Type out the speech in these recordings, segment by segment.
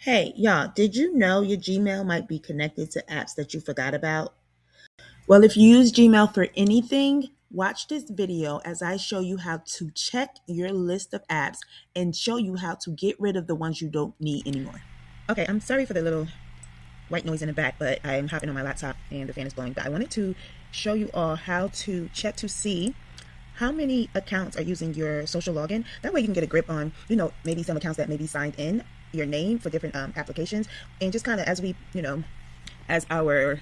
Hey, y'all, did you know your Gmail might be connected to apps that you forgot about? Well, if you use Gmail for anything, watch this video as I show you how to check your list of apps and show you how to get rid of the ones you don't need anymore. Okay, I'm sorry for the little white noise in the back, but I'm hopping on my laptop and the fan is blowing. But I wanted to show you all how to check to see how many accounts are using your social login. That way you can get a grip on, maybe some accounts that may be signed in your name for different applications. And just kind of as we, as our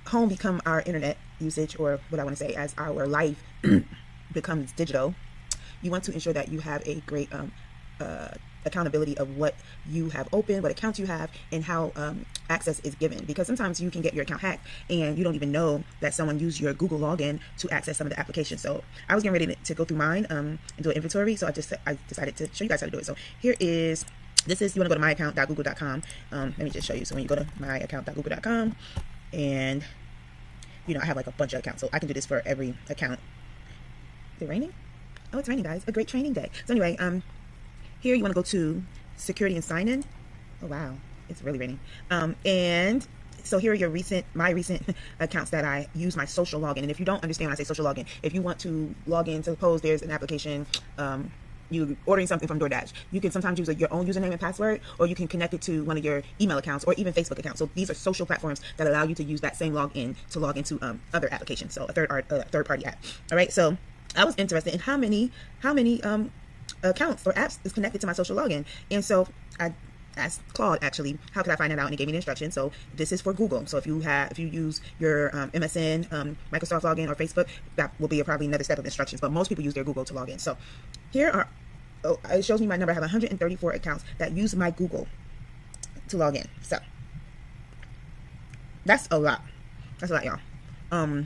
home become our internet usage, or what I want to say, as our life becomes digital, you want to ensure that you have a great accountability of what you have open, what accounts you have, and how access is given. Because sometimes you can get your account hacked and you don't even know that someone used your Google login to access some of the applications. So I was getting ready to go through mine and do an inventory. So I decided to show you guys how to do it. So here is, this is, you want to go to myaccount.google.com. Let me just show you. So when you go to myaccount.google.com, and I have like a bunch of accounts, so I can do this for every account. Is it raining? Oh, it's raining, guys. A great training day. So anyway, here you want to go to security and sign in. Oh wow, it's really raining. And so here are your my recent accounts that I use my social login. And if you don't understand when I say social login, if you want to log in, suppose there's an application, you ordering something from DoorDash, you can sometimes use your own username and password, or you can connect it to one of your email accounts or even Facebook accounts. So these are social platforms that allow you to use that same login to log into other applications. So a third party app. All right. So I was interested in how many accounts or apps is connected to my social login, and so I asked Claude, actually, how could I find that out, and he gave me the instructions. So this is for Google. So if you use your MSN, Microsoft login, or Facebook, that will be probably another step of instructions, but most people use their Google to log in. So here are, it shows me my number. I have 134 accounts that use my Google to log in. So that's a lot. That's a lot, y'all.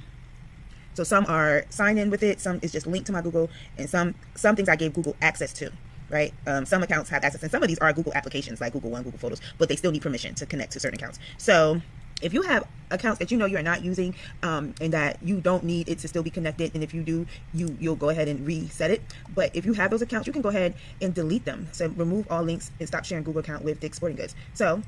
So some are signed in with it, some is just linked to my Google, and some things I gave Google access to, right? Some accounts have access, and some of these are Google applications like Google One, Google Photos, but they still need permission to connect to certain accounts. So if you have accounts that you are not using, and that you don't need it to still be connected, and if you do, you'll go ahead and reset it. But if you have those accounts, you can go ahead and delete them. So remove all links and stop sharing Google account with Dick's Sporting Goods. So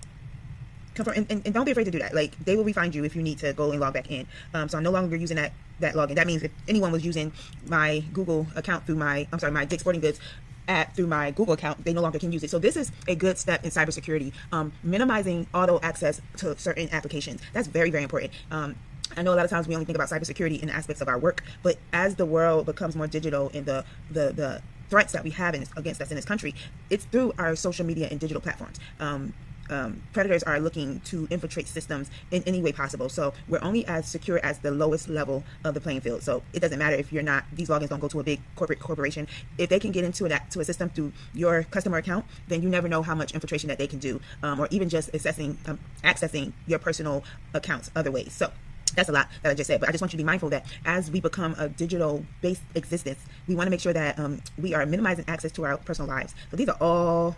confirm, and don't be afraid to do that. Like, they will refund you if you need to go and log back in. So I'm no longer using that login. That means if anyone was using my Google account through my Dick's Sporting Goods app through my Google account, they no longer can use it. So this is a good step in cybersecurity, minimizing auto access to certain applications. That's very, very important. I know a lot of times we only think about cybersecurity in aspects of our work, but as the world becomes more digital and the threats that we have against us in this country, it's through our social media and digital platforms. Predators are looking to infiltrate systems in any way possible. So we're only as secure as the lowest level of the playing field. So it doesn't matter if you're not, these logins don't go to a big corporation. If they can get into a system through your customer account, then you never know how much infiltration that they can do, or even just accessing your personal accounts other ways. So that's a lot that I just said, but I just want you to be mindful that as we become a digital-based existence, we want to make sure that we are minimizing access to our personal lives. So these are all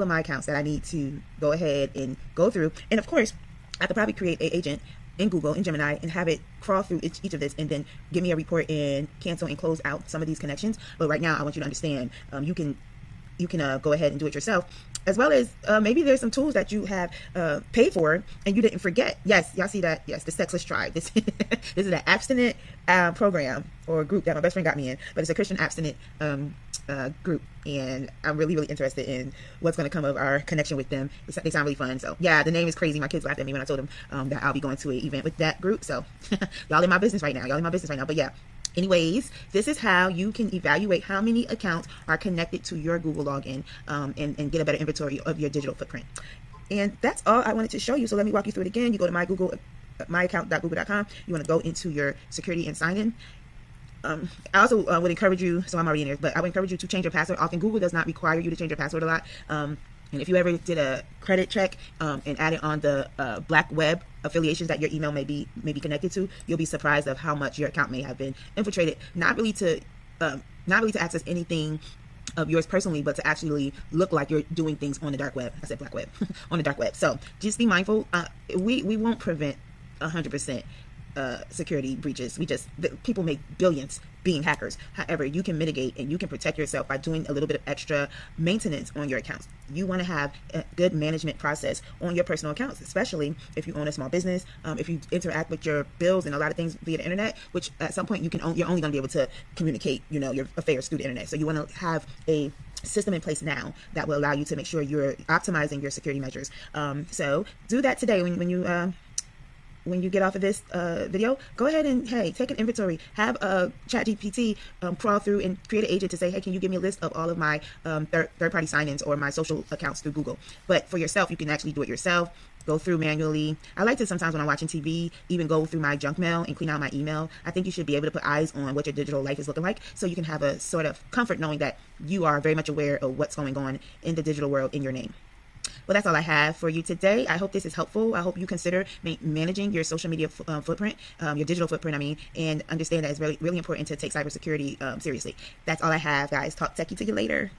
of my accounts that I need to go ahead and go through. And of course, I could probably create an agent in Google, in Gemini, and have it crawl through each of this and then give me a report and cancel and close out some of these connections. But right now, I want you to understand, you can go ahead and do it yourself, as well as maybe there's some tools that you have paid for and you didn't forget. Yes, y'all see that? Yes, the Sexless Tribe. This is an abstinent program or group that my best friend got me in, but it's a Christian abstinent group, and I'm really, really interested in what's going to come of our connection with them. They sound really fun. So yeah, the name is crazy. My kids laughed at me when I told them that I'll be going to an event with that group. So y'all in my business right now. But yeah. Anyways, this is how you can evaluate how many accounts are connected to your Google login, and get a better inventory of your digital footprint. And that's all I wanted to show you. So let me walk you through it again. You go to myaccount.google.com. You want to go into your security and sign in. I also would encourage you, so I'm already in there, but I would encourage you to change your password often. Google does not require you to change your password a lot. And if you ever did a credit check and added on the black web affiliations that your email may be connected to, you'll be surprised of how much your account may have been infiltrated. Not really to access anything of yours personally, but to actually look like you're doing things on the dark web. I said black web on the dark web. So just be mindful. We won't prevent 100% security breaches. People make billions being hackers. However, you can mitigate and you can protect yourself by doing a little bit of extra maintenance on your accounts. You want to have a good management process on your personal accounts, especially if you own a small business, if you interact with your bills and a lot of things via the internet, which at some point you're only going to be able to communicate, your affairs through the internet. So you want to have a system in place now that will allow you to make sure you're optimizing your security measures. So do that today when you get off of this video. Go ahead and, hey, take an inventory. Have a ChatGPT crawl through and create an agent to say, hey, can you give me a list of all of my third-party sign-ins or my social accounts through Google? But for yourself, you can actually do it yourself. Go through manually. I like to sometimes when I'm watching TV, even go through my junk mail and clean out my email. I think you should be able to put eyes on what your digital life is looking like, so you can have a sort of comfort knowing that you are very much aware of what's going on in the digital world in your name. Well, that's all I have for you today. I hope this is helpful. I hope you consider managing your social media footprint, your digital footprint, and understand that it's really, really important to take cybersecurity seriously. That's all I have, guys. Talk techie to you later.